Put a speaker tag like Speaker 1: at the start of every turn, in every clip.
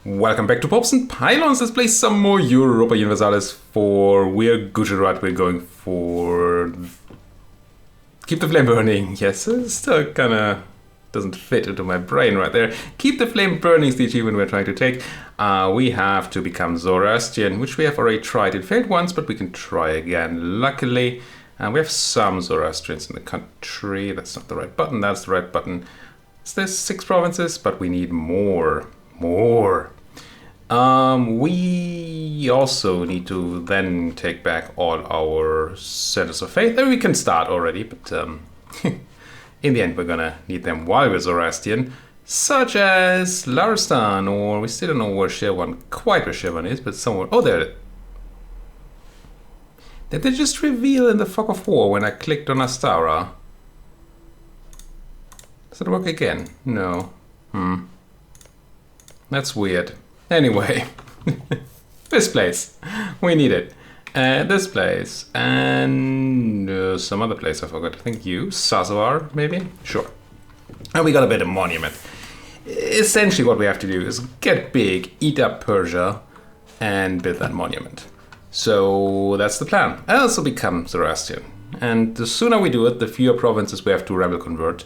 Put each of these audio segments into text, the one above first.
Speaker 1: Welcome back to Popes and Pylons. Let's play some more Europa Universalis IV. We're Gujarat. We're going for... Keep the flame burning. Yes, it still kind of doesn't fit into my brain right there. Keep the flame burning is the achievement we're trying to take. We have to become Zoroastrian, which we have already tried. It failed once, but we can try again. Luckily, we have some Zoroastrians in the country. That's not the right button. That's the right button. So there's 6 provinces, but we need more. We also need to then take back all our centers of faith. We can start already, but in the end we're gonna need them while we're Zoroastrian, such as Laristan, or we still don't know where quite where Shirvan is, but somewhere. Oh, there. Did they just reveal in the Fog of War when I clicked on Astara? Does it work again? No. That's weird. Anyway, this place. We need it. This place. And some other place I forgot. I think Sazawar, maybe? Sure. And we got a bit of monument. Essentially what we have to do is get big, eat up Persia, and build that monument. So that's the plan. I also become Zoroastrian. And the sooner we do it, the fewer provinces we have to rebel convert.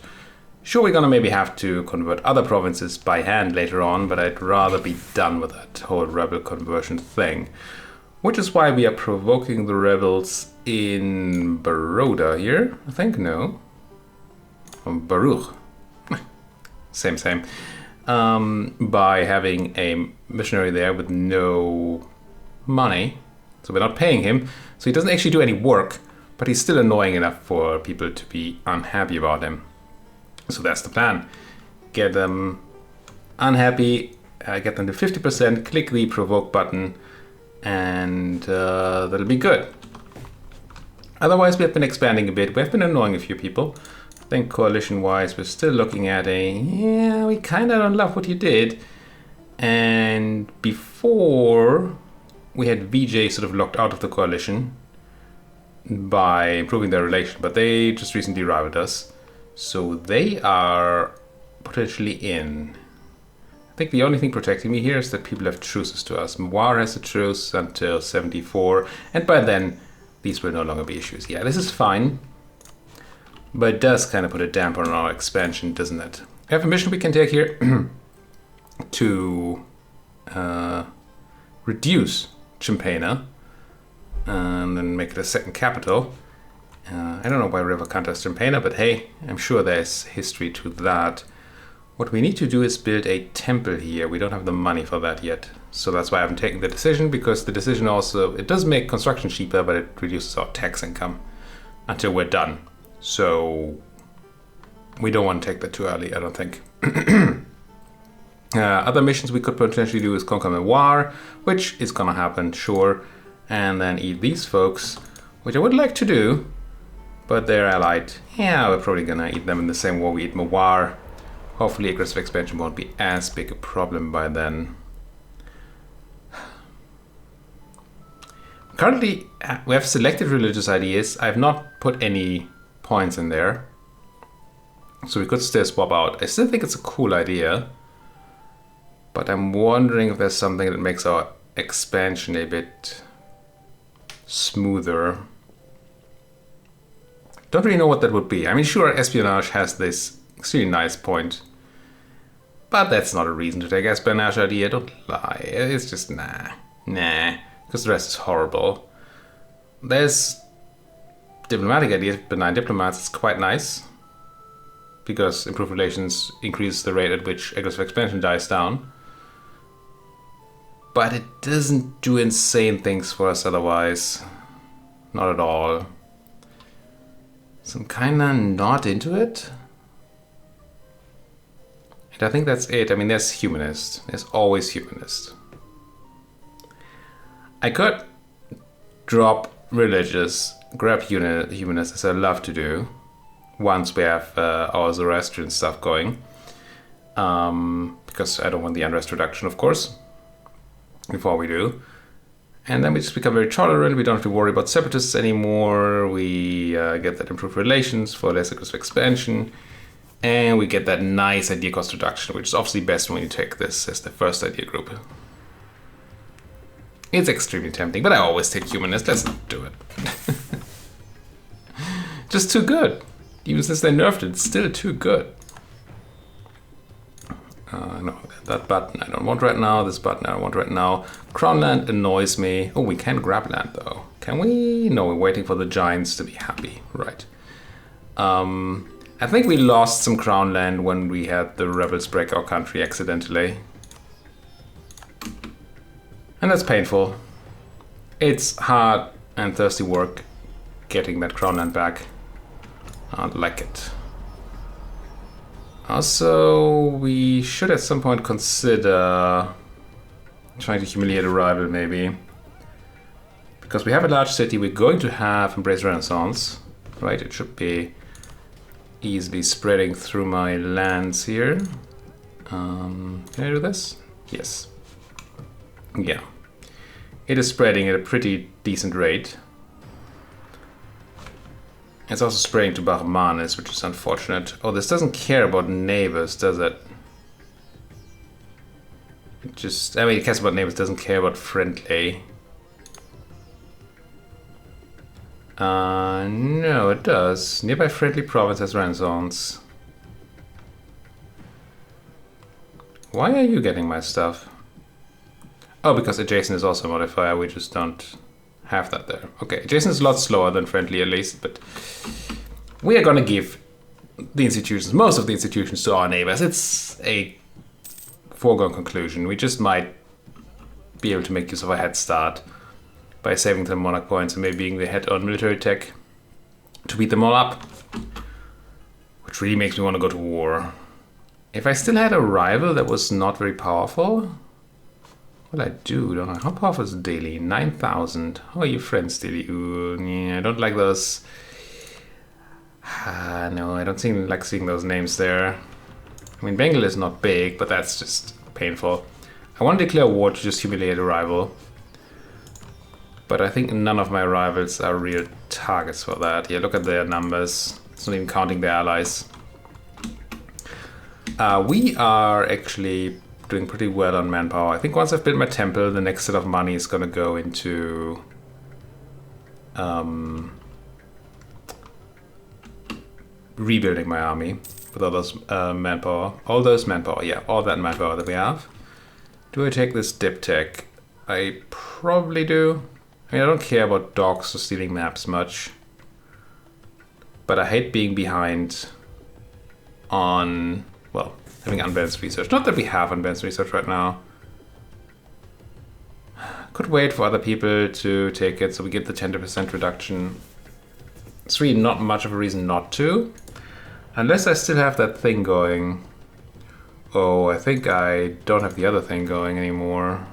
Speaker 1: Sure, we're gonna maybe have to convert other provinces by hand later on, but I'd rather be done with that whole rebel conversion thing. Which is why we are provoking the rebels in Baroda here. I think, no. Baruch. Same. By having a missionary there with no money. So we're not paying him. So he doesn't actually do any work, but he's still annoying enough for people to be unhappy about him. So that's the plan. Get them unhappy, get them to 50%, click the provoke button, and that'll be good. Otherwise, we have been expanding a bit. We have been annoying a few people. I think coalition-wise, we're still looking at we kind of don't love what you did. And before, we had VJ sort of locked out of the coalition by improving their relation, but they just recently arrived at us. So they are potentially in. I think the only thing protecting me here is that people have truces to us. Mwar has a truce until 74, and by then these will no longer be issues. Yeah, this is fine, but it does kind of put a damper on our expansion, doesn't it? We have a mission we can take here to reduce Champaign and then make it a second capital. I don't know why River can't has Champaign, but hey, I'm sure there's history to that. What we need to do is build a temple here. We don't have the money for that yet. So that's why I haven't taken the decision, because the decision also, it does make construction cheaper, but it reduces our tax income until we're done. So we don't want to take that too early, I don't think. Other missions we could potentially do is conquer Mewar, which is gonna happen, sure. And then eat these folks, which I would like to do. But they're allied. Yeah, we're probably gonna eat them in the same war we eat Mewar. Hopefully aggressive expansion won't be as big a problem by then. Currently, we have selected religious ideas. I have not put any points in there. So we could still swap out. I still think it's a cool idea. But I'm wondering if there's something that makes our expansion a bit smoother. Don't really know what that would be. I mean, sure, espionage has this extremely nice point. But that's not a reason to take espionage idea, don't lie. It's just nah. Because the rest is horrible. There's diplomatic ideas, benign diplomats, it's quite nice. Because improved relations increase the rate at which aggressive expansion dies down. But it doesn't do insane things for us otherwise. Not at all. So I'm kinda not into it. And I think that's it. I mean, there's humanist. There's always humanist. I could drop religious, grab humanist, as I love to do, once we have our Zoroastrian stuff going. Because I don't want the unrest reduction, of course, before we do. And then we just become very tolerant. We don't have to worry about separatists anymore. We get that improved relations for less aggressive expansion. And we get that nice idea cost reduction, which is obviously best when you take this as the first idea group. It's extremely tempting, but I always take humanist. Let's not do it. Just too good. Even since they nerfed it, it's still too good. No, that button I don't want right now. This button I don't want right now. Crown land annoys me. Oh, we can grab land though. Can we? No, we're waiting for the giants to be happy. Right. I think we lost some crown land when we had the rebels break our country accidentally. And that's painful. It's hard and thirsty work getting that crown land back. I don't like it. Also, we should at some point consider trying to humiliate a rival, maybe. Because we have a large city, we're going to have Embrace Renaissance, right? It should be easily spreading through my lands here. Can I do this? Yes. Yeah. It is spreading at a pretty decent rate. It's also spreading to Bahmanis, which is unfortunate. Oh, this doesn't care about neighbors, does it? I mean, it cares about neighbors, doesn't care about friendly. No, it does. Nearby friendly province has Renaissance. Why are you getting my stuff? Oh, because adjacent is also a modifier, we just don't have that there. Okay, adjacent is a lot slower than friendly at least, but we are gonna give the institutions, most of the institutions, to our neighbors. It's a foregone conclusion. We just might be able to make use of a head start by saving them monarch points and maybe being the head on military tech to beat them all up, which really makes me want to go to war. If I still had a rival that was not very powerful, well, I do, don't I? How powerful is Delhi? 9,000. How are you friends, Delhi? Ooh, yeah, I don't like those. No, I don't like seeing those names there. I mean, Bengal is not big, but that's just painful. I want to declare war to just humiliate a rival. But I think none of my rivals are real targets for that. Yeah, look at their numbers. It's not even counting their allies. We are actually doing pretty well on manpower. I think once I've built my temple, the next set of money is going to go into rebuilding my army with all those manpower. All those manpower, yeah, all that manpower that we have. Do I take this dip tech? I probably do. I mean, I don't care about dogs or stealing maps much, but I hate being behind on, well, having unbalanced research. Not that we have unbalanced research right now. Could wait for other people to take it so we get the 10% reduction. It's really not much of a reason not to. Unless I still have that thing going. Oh, I think I don't have the other thing going anymore.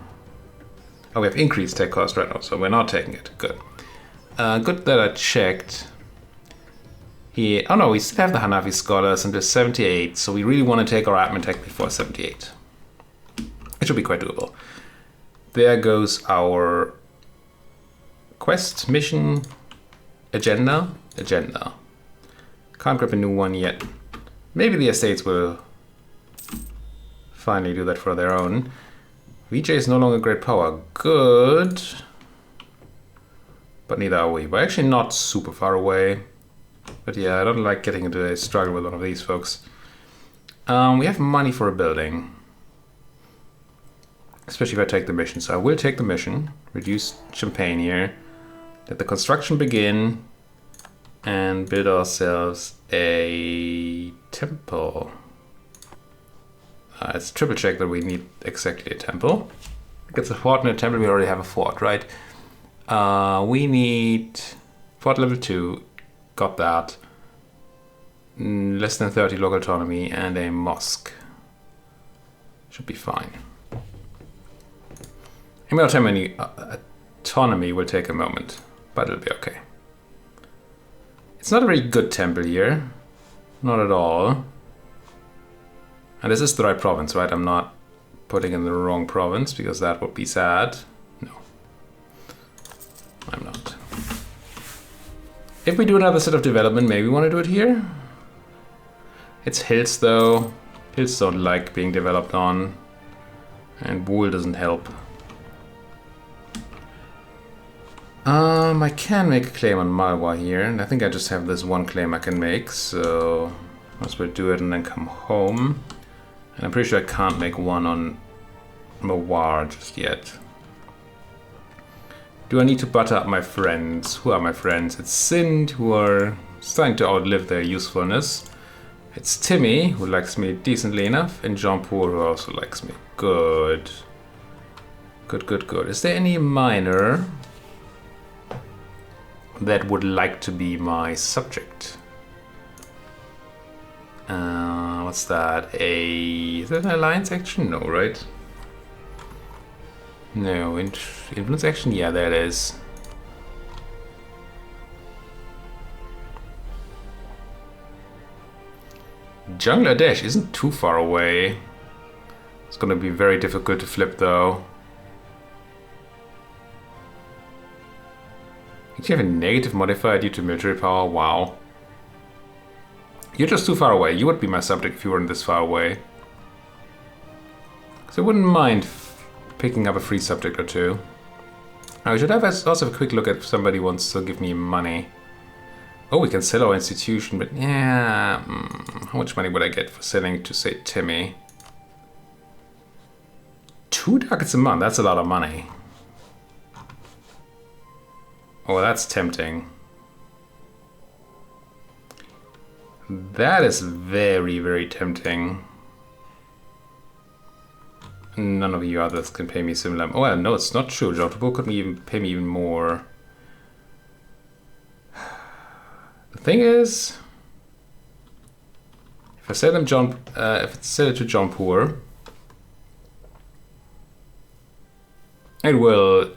Speaker 1: Oh, we have increased tech cost right now, so we're not taking it. Good. Good that I checked. Here. Oh no, we still have the Hanafi scholars until 78, so we really want to take our admin tech before 78. It should be quite doable. There goes our quest, mission, agenda. Can't grab a new one yet. Maybe the estates will finally do that for their own. VJ is no longer great power. Good. But neither are we. We're actually not super far away. But yeah, I don't like getting into a struggle with one of these folks. We have money for a building. Especially if I take the mission. So I will take the mission. Reduce champagne here. Let the construction begin. And build ourselves a temple. Let's triple check that we need exactly a temple. It's a fort and a temple, we already have a fort, right? We need fort level 2, got that. Less than 30 local autonomy and a mosque. Should be fine. Autonomy will take a moment, but it'll be okay. It's not a very good temple here, not at all. And this is the right province, right? I'm not putting in the wrong province because that would be sad. No, I'm not. If we do another set of development, maybe we want to do it here. It's hills though. Hills don't like being developed on. And wool doesn't help. I can make a claim on Malwa here, and I think I just have this one claim I can make, so might as well do it and then come home. And I'm pretty sure I can't make one on Mawar just yet. Do I need to butter up my friends? Who are my friends? It's Sind, who are starting to outlive their usefulness. It's Timmy, who likes me decently enough, and Jean-Paul, who also likes me. Good. Good, good, good. Is there any minor that would like to be my subject? What's that? Is that an alliance action? No, right? No, influence action? Yeah, there it is. Bangladesh isn't too far away. It's gonna be very difficult to flip though. Did you have a negative modifier due to military power? Wow. You're just too far away. You would be my subject if you weren't this far away. So I wouldn't mind picking up a free subject or two. I should have also have a quick look at if somebody wants to give me money. Oh, we can sell our institution, but yeah, how much money would I get for selling to, say, Timmy? 2 ducats a month, that's a lot of money. Oh, that's tempting. That is very, very tempting. None of you others can pay me similar. Oh, well, no, it's not true. Jean-Paul could even pay me even more. The thing is, if I sell them if I sell it to Jean-Paul, it will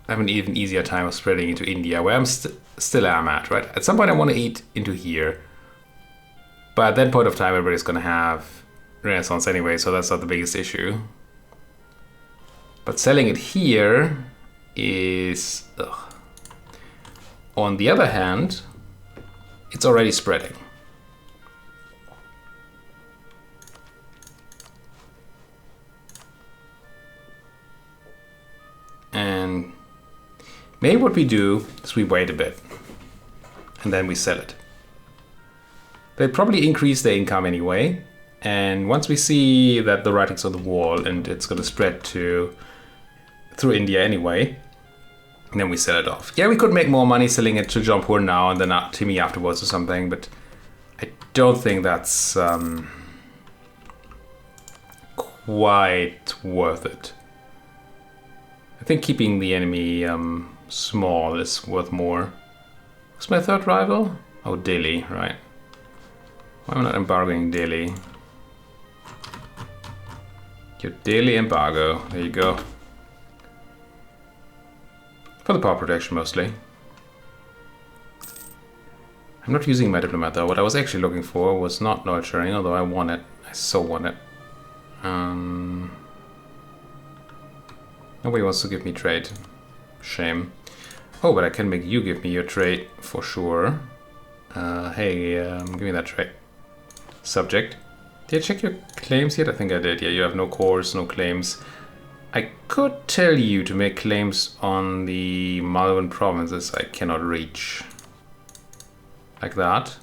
Speaker 1: have an even easier time of spreading into India, where I'm still am at, right? At some point I want to eat into here, but at that point of time everybody's going to have Renaissance anyway, so that's not the biggest issue. But selling it here is... Ugh. On the other hand, it's already spreading. And maybe what we do is we wait a bit and then we sell it. They probably increase their income anyway. And once we see that the writing's on the wall and it's going to spread through India anyway, and then we sell it off. Yeah, we could make more money selling it to Jean-Paul now and then to me afterwards or something, but I don't think that's quite worth it. I think keeping the enemy small is worth more. Who's my third rival? Oh, Delhi, right. Why am I not embargoing Delhi? Your Delhi embargo, there you go. For the power protection mostly. I'm not using my diplomat though. What I was actually looking for was not nurturing, although I want it. I so want it. Nobody wants to give me trade. Shame. Oh, but I can make you give me your trade for sure. Hey, give me that trade. Subject. Did I check your claims yet? I think I did. Yeah, you have no cores, no claims. I could tell you to make claims on the Malvan provinces I cannot reach. Like that.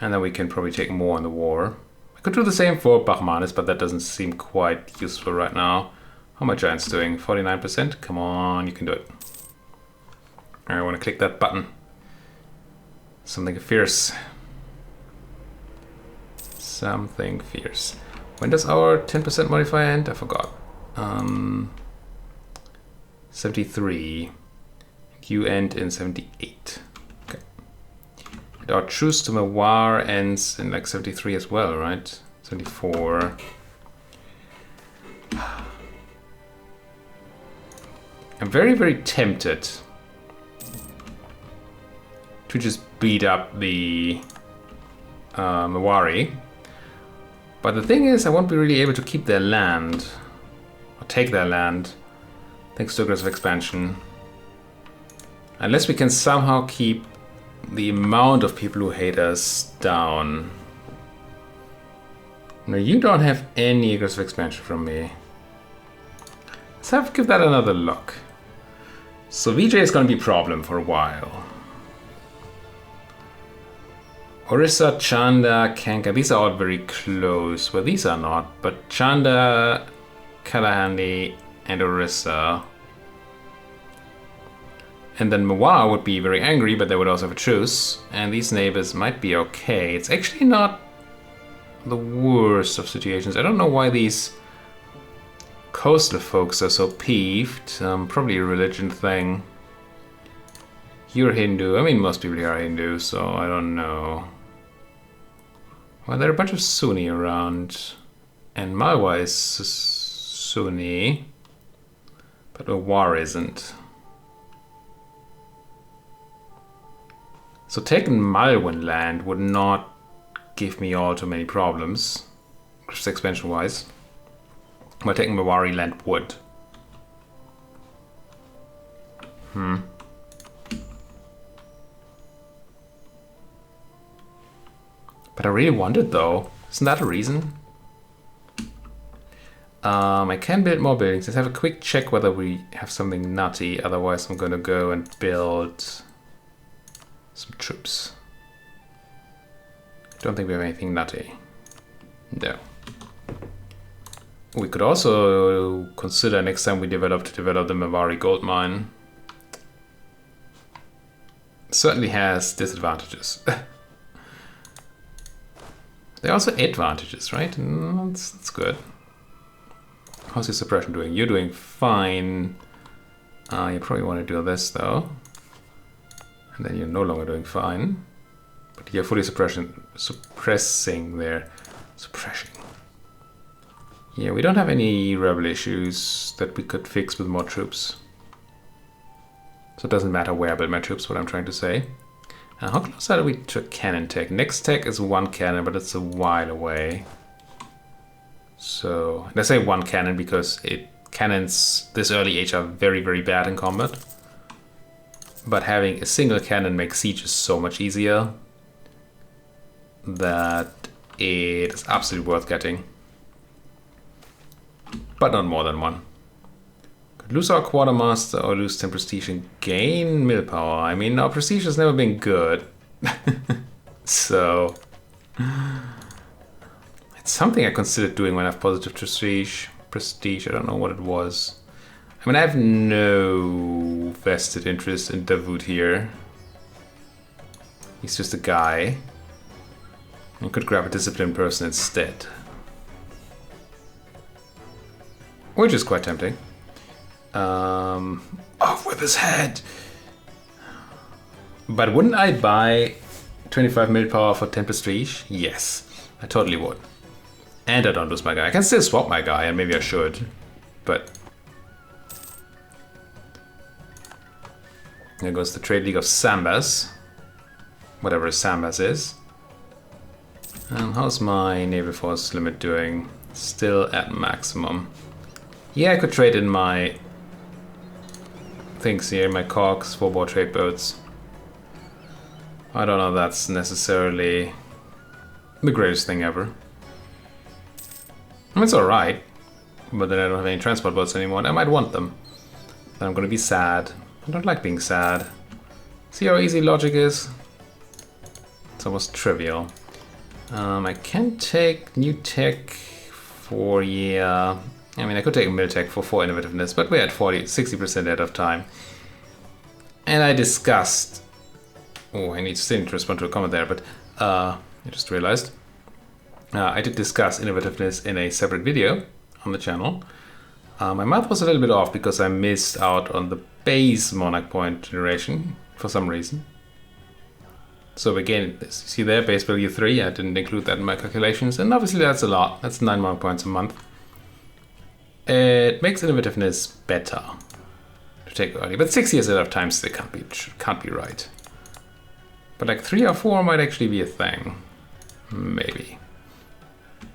Speaker 1: And then we can probably take more in the war. I could do the same for Bahmanis, but that doesn't seem quite useful right now. How are my giants doing? 49%? Come on, you can do it. I want to click that button. Something fierce. Something fierce. When does our 10% modifier end? I forgot. 73. You end in 78. Okay. And our truce to Mawar ends in like 73 as well, right? 74. I'm very, very tempted to just beat up the Mawari. But the thing is, I won't be really able to keep their land, or take their land, thanks to aggressive expansion. Unless we can somehow keep the amount of people who hate us down. No, you don't have any aggressive expansion from me. Let's give that another look. So VJ is going to be a problem for a while. Orissa, Chanda, Kanka, these are all very close. Well, these are not, but Chanda, Kalahandi, and Orissa. And then Mwa would be very angry, but they would also have a truce. And these neighbors might be okay. It's actually not the worst of situations. I don't know why these coastal folks are so peeved. Probably a religion thing. You're Hindu. I mean, most people here are Hindu, so I don't know. Well, there are a bunch of Sunni around. And Malwa is Sunni. But Mawar isn't. So taking Malwan land would not give me all too many problems, just expansion-wise. But taking Mawari land would. But I really want it though. Isn't that a reason? I can build more buildings. Let's have a quick check whether we have something nutty. Otherwise I'm gonna go and build some troops. Don't think we have anything nutty. No. We could also consider next time we develop the Mavari gold mine. Certainly has disadvantages. There are also advantages, right? That's good. How's your suppression doing? You're doing fine. You probably want to do this though. And then you're no longer doing fine. But you're fully suppressing there. Suppressing. Yeah, we don't have any rebel issues that we could fix with more troops. So it doesn't matter where I build my troops, what I'm trying to say. How close are we to a cannon tech? Next tech is 1 cannon, but it's a while away. So, let's say 1 cannon because cannons this early age are very, very bad in combat. But having a single cannon makes sieges so much easier that it is absolutely worth getting. But not more than 1. Could lose our quartermaster or lose 10 prestige and gain mill power. I mean, our prestige has never been good. So it's something I considered doing when I have positive prestige. I don't know what it was. I mean, I have no vested interest in Davut here. He's just a guy. I could grab a disciplined person instead. Which is quite tempting. Off with his head! But wouldn't I buy 25 mil power for 10 prestige? Yes, I totally would. And I don't lose my guy. I can still swap my guy, and maybe I should. But there goes the Trade League of Sambas. Whatever Sambas is. And how's my naval force limit doing? Still at maximum. Yeah, I could trade in my things here, my cogs, 4-board trade boats. I don't know if that's necessarily the greatest thing ever. I mean, it's alright, but then I don't have any transport boats anymore, and I might want them. Then I'm gonna be sad. I don't like being sad. See how easy logic is? It's almost trivial. I can take new tech for, yeah. I mean, I could take mill tech for 4 innovativeness, but we're at 60% out of time. And I discussed... Oh, I still need to respond to a comment there, but I just realized. I did discuss innovativeness in a separate video on the channel. My math was a little bit off because I missed out on the base monarch point generation for some reason. So again, you see there, base value 3, I didn't include that in my calculations, and obviously that's a lot. That's 9 monarch points a month. It makes innovativeness better to take early, but 6 years out of time still can't be right. But like 3 or 4 might actually be a thing, maybe.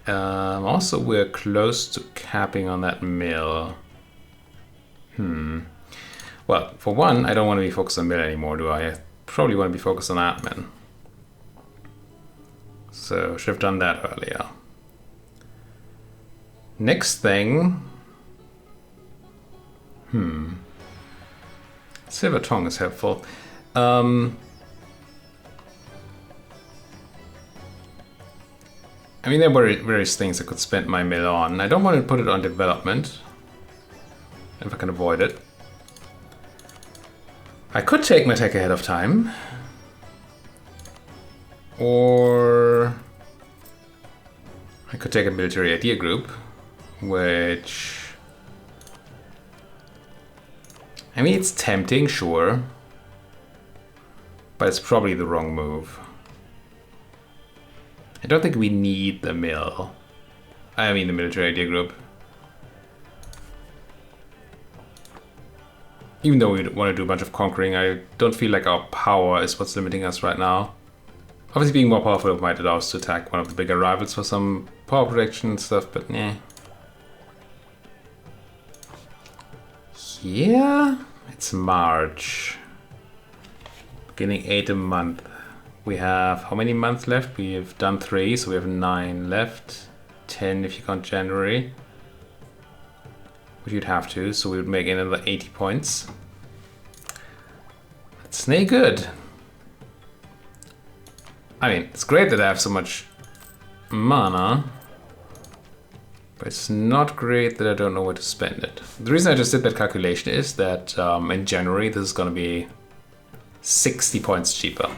Speaker 1: Also, we're close to capping on that mill. Well, for one, I don't want to be focused on mill anymore, do I? probably want to be focused on admin. So should have done that earlier. Next thing. Silver tongue is helpful. I mean, there were various things I could spend my mill on. I don't want to put it on development, if I can avoid it. I could take my tech ahead of time. Or I could take a military idea group, which... I mean, it's tempting, sure. But it's probably the wrong move. I don't think we need the mill. I mean the military idea group. Even though we want to do a bunch of conquering, I don't feel like our power is what's limiting us right now. Obviously being more powerful might allow us to attack one of the bigger rivals for some power protection and stuff, but nah. Yeah, it's March. Beginning 8 a month. We have how many months left? We have done 3, so we have 9 left. 10 if you count January. Which you'd have to, so we would make another 80 points. That's nay good. I mean, it's great that I have so much mana. But it's not great that I don't know where to spend it. The reason I just did that calculation is that in January this is going to be 60 points cheaper.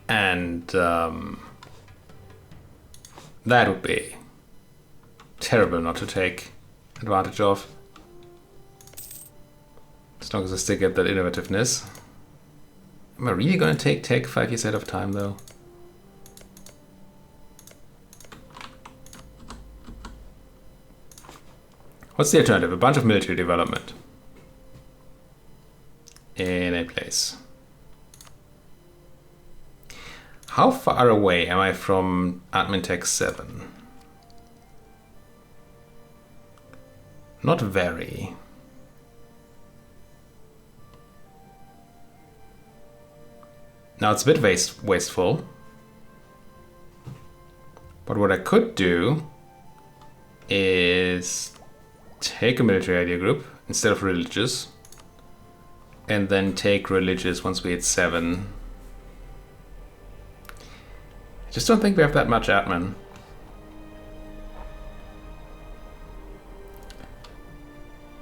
Speaker 1: And that would be terrible not to take advantage of. As long as I still get that innovativeness. Am I really going to take tech 5 years ahead of time though? What's the alternative? A bunch of military development in a place. How far away am I from Admin Tech 7? Not very. Now it's a bit wasteful. But what I could do is take a military idea group instead of religious, and then take religious once we hit 7. I just don't think we have that much admin.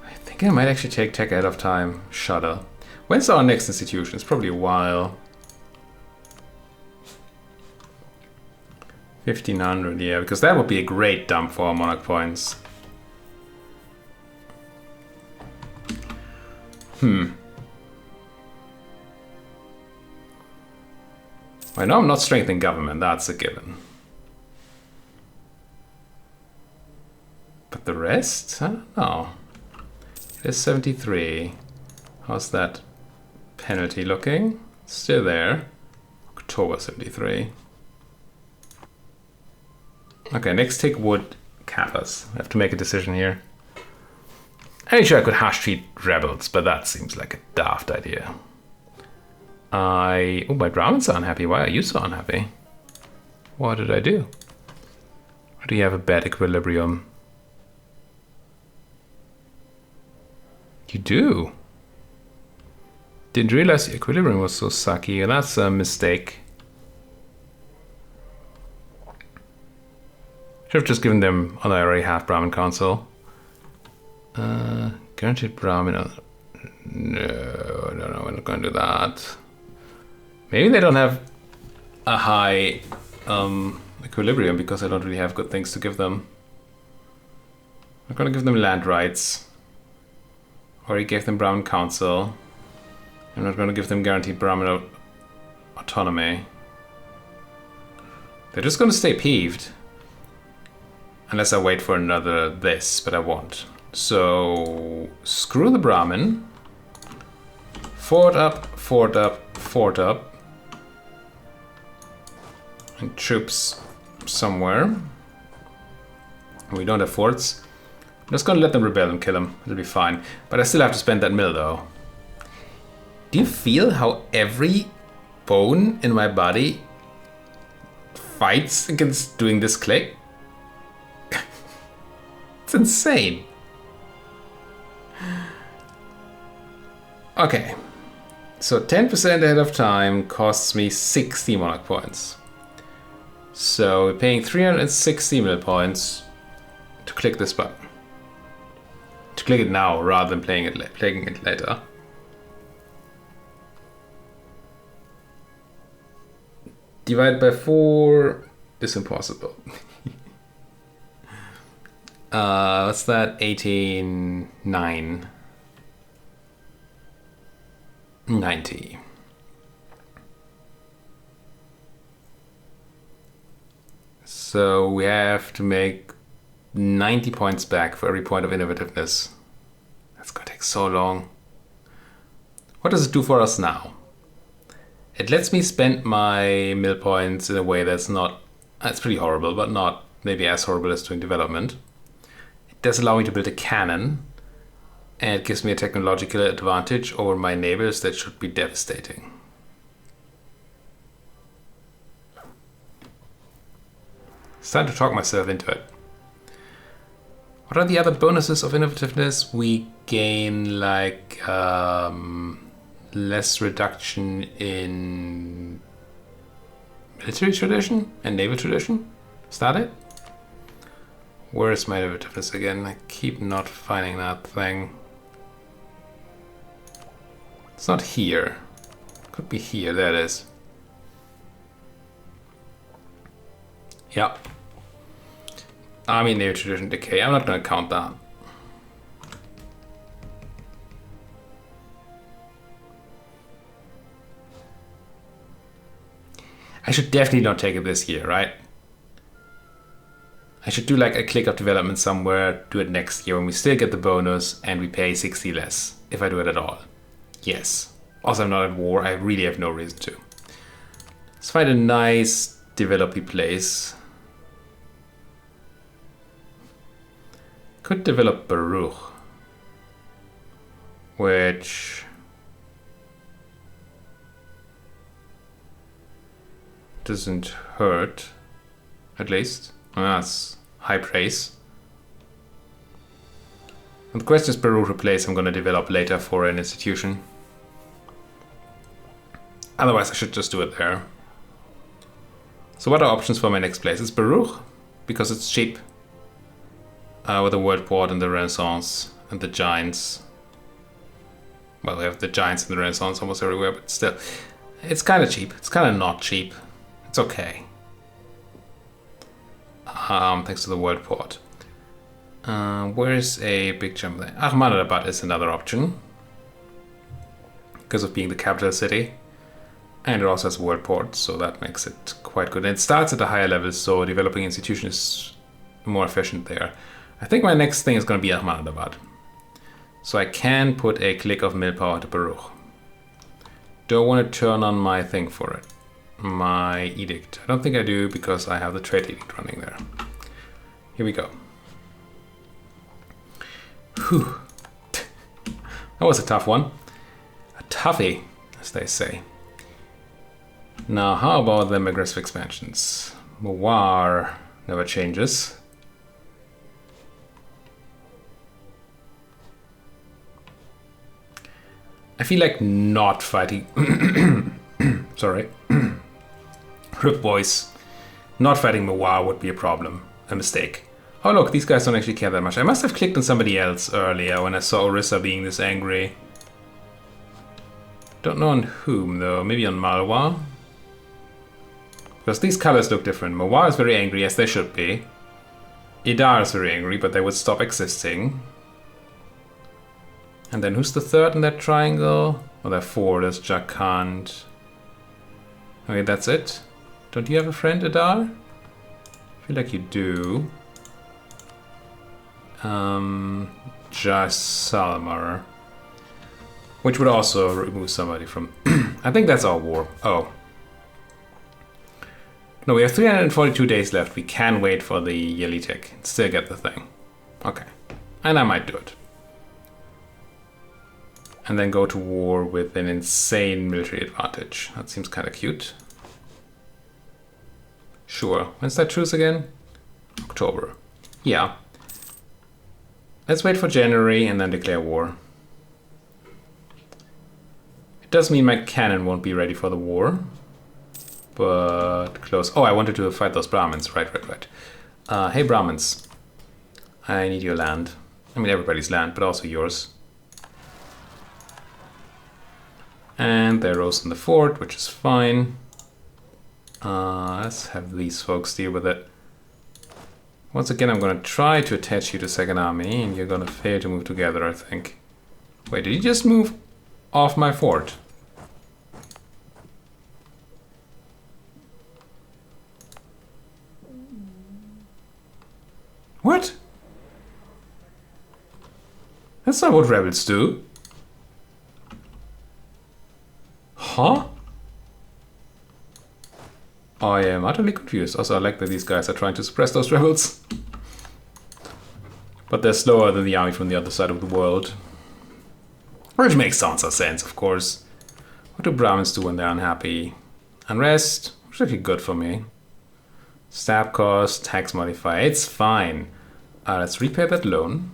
Speaker 1: I think I might actually take tech ahead of time. Shudder. When's our next institution? It's probably a while. 1500, yeah, because that would be a great dump for our monarch points. I know I'm not strengthening government, that's a given. But the rest? I don't know. It is 73. How's that penalty looking? Still there. October 73. Okay, next take wood Kappas. I have to make a decision here. I'm sure I could hash treat rebels, but that seems like a daft idea. Oh, my Brahmins are unhappy. Why are you so unhappy? What did I do? Or do you have a bad equilibrium? You do? Didn't realize the equilibrium was so sucky. That's a mistake. Should have just given them, although I already have Brahmin Council. Guaranteed Brahmin. No, we're not going to do that. Maybe they don't have a high equilibrium because I don't really have good things to give them. I'm going to give them land rights. Already gave them Brahmin Council. I'm not going to give them guaranteed Brahmin autonomy. They're just going to stay peeved. Unless I wait for another this, but I won't. So, screw the Brahmin. Fort up, fort up, fort up. And troops somewhere. We don't have forts. I'm just gonna let them rebel and kill him. It'll be fine. But I still have to spend that mill though. Do you feel how every bone in my body fights against doing this click? It's insane. Okay. So 10% ahead of time costs me 60 monarch points. So we're paying 360 mil points to click this button. To click it now rather than playing it later. Divide by 4 is impossible. What's that? 18, 90. So we have to make 90 points back for every point of innovativeness. That's gonna take so long. What does it do for us now? It lets me spend my mill points in a way that's pretty horrible, but not maybe as horrible as doing development. It does allow me to build a cannon, and it gives me a technological advantage over my neighbors that should be devastating. It's time to talk myself into it. What are the other bonuses of innovativeness? We gain like less reduction in military tradition and naval tradition. Is that it? Where is my innovativeness again? I keep not finding that thing. It's not here. Could be here. There it is. Yeah. Army naval tradition decay. I'm not going to count that. I should definitely not take it this year, right? I should do like a click of development somewhere, do it next year when we still get the bonus and we pay 60 less, if I do it at all. Yes. Also, I'm not at war. I really have no reason to. Let's find a nice developy place. Could develop Baruch, which doesn't hurt, at least. That's high praise. And the question is Baruch a place I'm going to develop later for an institution. Otherwise I should just do it there. So what are options for my next place? It's Baruch, because it's cheap. With the world port and the Renaissance and the giants. Well, we have the giants and the Renaissance almost everywhere, but still. It's kind of cheap. It's kind of not cheap. It's okay. Thanks to the world port. Where is a big jump there? Ahmadabad is another option. Because of being the capital city. And it also has a world port, so that makes it quite good. And it starts at a higher level, so developing institution is more efficient there. I think my next thing is going to be Ahmadabad. So I can put a click of mill power to Baruch. Don't want to turn on my thing for it. My edict. I don't think I do because I have the trade edict running there. Here we go. Whew. That was a tough one. A toughie, as they say. Now, how about the aggressive expansions? War never changes. I feel like not fighting. Sorry. Rip voice. Not fighting Mawar would be a problem. A mistake. Oh look, these guys don't actually care that much. I must have clicked on somebody else earlier when I saw Orissa being this angry. Don't know on whom though. Maybe on Malwa? Because these colors look different. Mawar is very angry, as they should be. Idar is very angry, but they would stop existing. And then who's the third in that triangle? Oh, there are four. There's Jakand. Okay, that's it. Don't you have a friend, Adar? I feel like you do. Jaisalmer. Which would also remove somebody from... I think that's our war. Oh. No, we have 342 days left. We can wait for the Yelitek and still get the thing. Okay. And I might do it. And then go to war with an insane military advantage. That seems kind of cute. Sure. When's that truce again? October. Yeah. Let's wait for January and then declare war. It does mean my cannon won't be ready for the war. But close. Oh, I wanted to fight those Brahmins. Right. Hey, Brahmins. I need your land. I mean, everybody's land, but also yours. And they rose in the fort, which is fine. Let's have these folks deal with it. Once again, I'm going to try to attach you to Second Army, and you're going to fail to move together, I think. Wait, did you just move off my fort? What? That's not what rebels do. Huh? I am utterly confused. Also, I like that these guys are trying to suppress those rebels. But they're slower than the army from the other side of the world. Which makes tons of sense, of course. What do Brahmins do when they're unhappy? Unrest, which is actually good for me. Stab cost, tax modifier, it's fine. Let's repay that loan.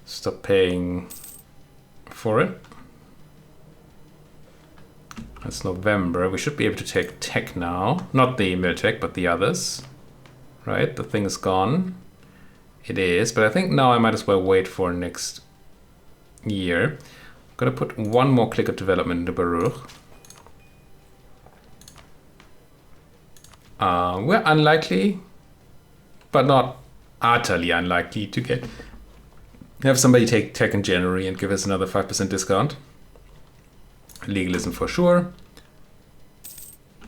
Speaker 1: Stop paying for it. That's November. We should be able to take tech now. Not the Miltech, but the others. Right, the thing is gone. It is, but I think now I might as well wait for next year. I'm gonna put one more click of development into Baruch. We're unlikely, but not utterly unlikely to have somebody take tech in January and give us another 5% discount. Legalism for sure.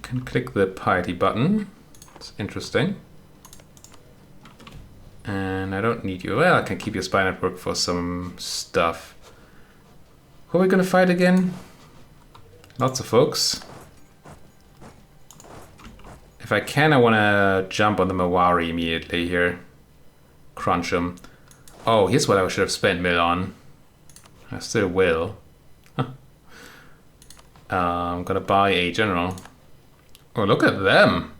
Speaker 1: Can click the piety button. It's interesting. And I don't need you. Well, I can keep your spy network for some stuff. Who are we gonna fight again? Lots of folks. If I can, I wanna jump on the Mawari immediately here. Crunch them. Oh, here's what I should have spent mil on. I still will. I'm gonna buy a general. Oh, look at them.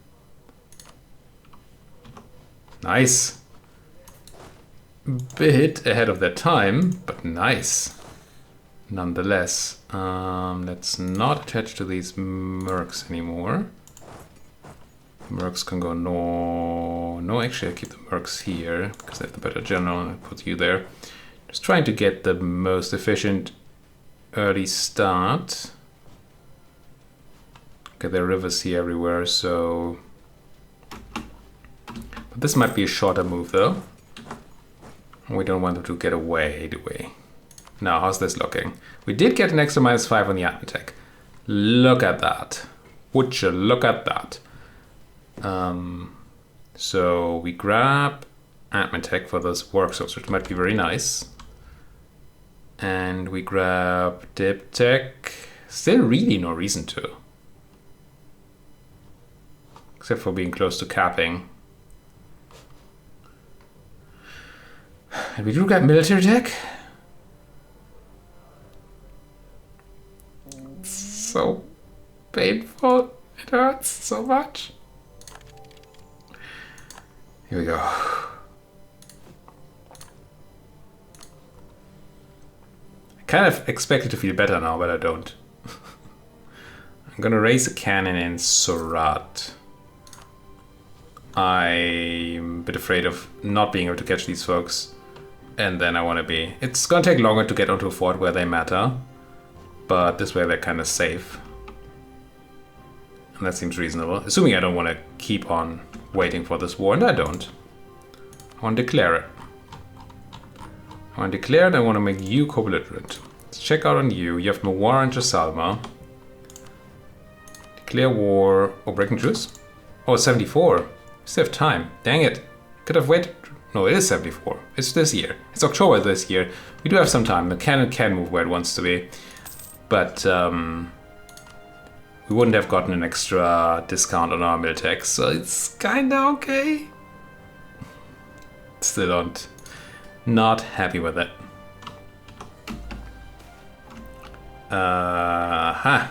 Speaker 1: Nice. Bit ahead of their time, but nice. Nonetheless, let's not attach to these mercs anymore. Mercs can go no, actually I keep the mercs here because they have the better general and I put you there. Just trying to get the most efficient early start. Okay, there are rivers here everywhere, so... But this might be a shorter move though. We don't want them to get away, do we? Now, how's this looking? We did get an extra -5 on the admin tech. Look at that. Would you look at that? So we grab admin tech for those workshops, which might be very nice. And we grab dip tech. Still really no reason to. Except for being close to capping. And we do grab military tech. So painful. It hurts so much. Here we go. I kind of expect it to feel better now, but I don't. I'm gonna raise a cannon in Surat. I'm a bit afraid of not being able to catch these folks. And then I want to be... It's gonna take longer to get onto a fort where they matter. But this way they're kind of safe. And that seems reasonable. Assuming I don't want to keep on waiting for this war, and I don't. I want to declare it. I want to declare it, I want to make you co-belligerent. Let's check out on you. You have Mawar and Jasalma. Declare war. Oh, breaking truce? Oh, 74. We still have time. Dang it. Could have waited. No, it is 74. It's this year. It's October this year. We do have some time. The cannon can move where it wants to be. But we wouldn't have gotten an extra discount on our Miltech, so it's kinda okay. Still not happy with it. I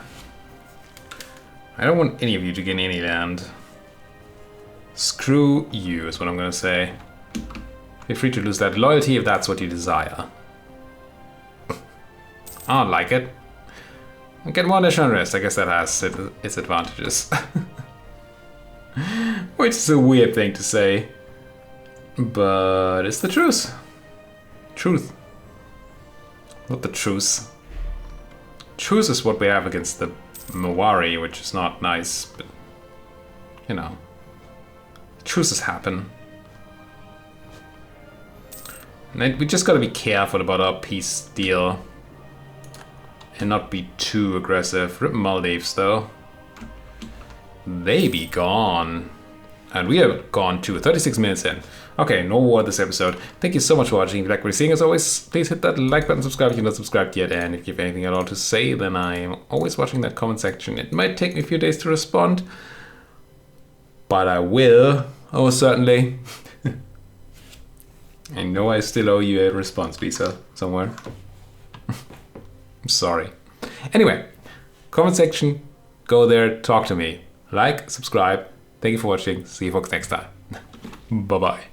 Speaker 1: don't want any of you to gain any land. Screw you is what I'm gonna say. Feel free to lose that loyalty if that's what you desire. I don't like it. Get one additional rest. I guess that has its advantages. Which is a weird thing to say. But it's the truth. Truth. Not the truth. Truth is what we have against the Mawari, which is not nice, but you know. Truces happen. And we just gotta be careful about our peace deal. And not be too aggressive. Rip Maldives though. They be gone. And we are gone too, 36 minutes in. Okay, no war this episode. Thank you so much for watching. If you like what you're seeing, as always, please hit that like button, subscribe if you're not subscribed yet, and if you have anything at all to say, then I'm always watching that comment section. It might take me a few days to respond, but I will, oh certainly. I know I still owe you a response, Lisa, somewhere. I'm sorry. Anyway, comment section, go there, talk to me. Like, subscribe. Thank you for watching. See you folks next time. Bye-bye.